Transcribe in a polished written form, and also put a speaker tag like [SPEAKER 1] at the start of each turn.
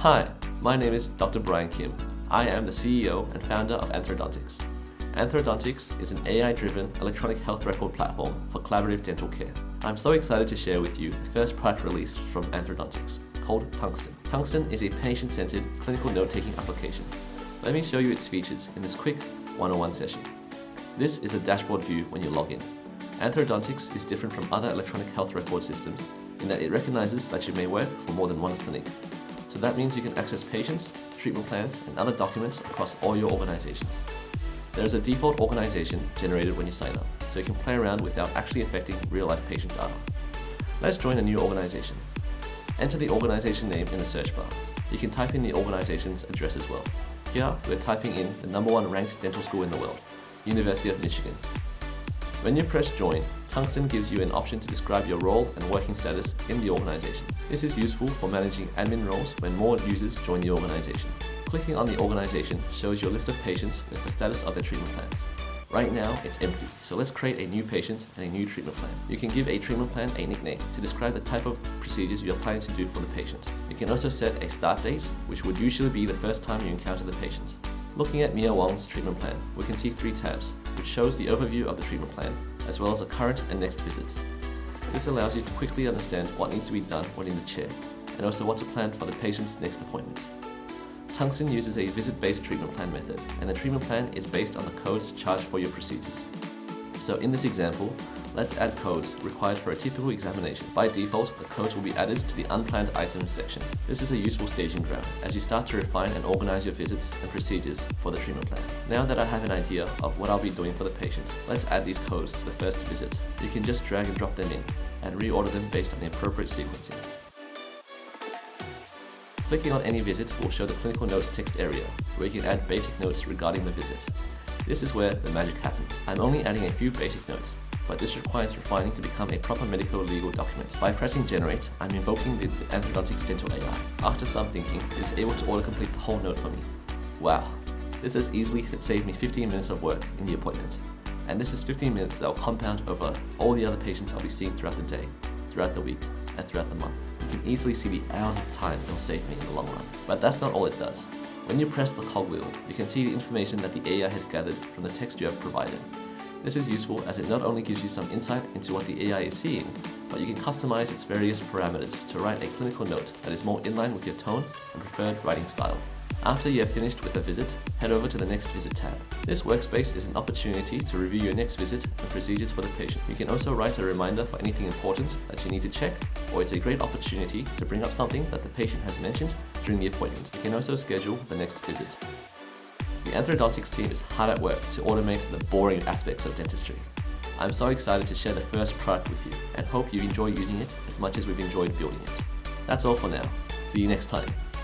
[SPEAKER 1] Hi, my name is Dr. Brian Kim. I am the CEO and founder of Anthrodontics. Anthrodontics is an AI-driven electronic health record platform for collaborative dental care. I'm so excited to share with you the first product release from Anthrodontics, called Tungsten. Tungsten is a patient-centered clinical note-taking application. Let me show you its features in this quick 101 session. This is a dashboard view when you log in. Anthrodontics is different from other electronic health record systems in that it recognizes that you may work for more than one clinic. So that means you can access patients, treatment plans, and other documents across all your organizations. There is a default organization generated when you sign up, so you can play around without actually affecting real-life patient data. Let's join a new organization. Enter the organization name in the search bar. You can type in the organization's address as well. Here, we're typing in the #1 ranked dental school in the world, University of Michigan. When you press join, Tungsten gives you an option to describe your role and working status in the organization. This is useful for managing admin roles when more users join the organization. Clicking on the organization shows your list of patients with the status of their treatment plans. Right now, it's empty, so let's create a new patient and a new treatment plan. You can give a treatment plan a nickname to describe the type of procedures you are planning to do for the patient. You can also set a start date, which would usually be the first time you encounter the patient. Looking at Mia Wong's treatment plan, we can see 3 tabs, which shows the overview of the treatment plan, as well as the current and next visits. This allows you to quickly understand what needs to be done when in the chair, and also what to plan for the patient's next appointment. Tungsten uses a visit-based treatment plan method, and the treatment plan is based on the codes charged for your procedures. So in this example, let's add codes required for a typical examination. By default, the codes will be added to the unplanned items section. This is a useful staging ground as you start to refine and organize your visits and procedures for the treatment plan. Now that I have an idea of what I'll be doing for the patient, let's add these codes to the first visit. You can just drag and drop them in and reorder them based on the appropriate sequencing. Clicking on any visit will show the clinical notes text area, where you can add basic notes regarding the visit. This is where the magic happens. I'm only adding a few basic notes, but this requires refining to become a proper medical legal document. By pressing generate, I'm invoking the Anthrodontics Dental AI. After some thinking, it is able to auto-complete the whole note for me. Wow, this has easily saved me 15 minutes of work in the appointment. And this is 15 minutes that will compound over all the other patients I'll be seeing throughout the day, throughout the week, and throughout the month. You can easily see the hours of time it'll save me in the long run. But that's not all it does. When you press the cogwheel, you can see the information that the AI has gathered from the text you have provided. This is useful as it not only gives you some insight into what the AI is seeing, but you can customize its various parameters to write a clinical note that is more in line with your tone and preferred writing style. After you have finished with a visit, head over to the Next Visit tab. This workspace is an opportunity to review your next visit and procedures for the patient. You can also write a reminder for anything important that you need to check, or it's a great opportunity to bring up something that the patient has mentioned during the appointment. You can also schedule the next visit. The Anthrodontics team is hard at work to automate the boring aspects of dentistry. I'm so excited to share the first product with you and hope you enjoy using it as much as we've enjoyed building it. That's all for now. See you next time.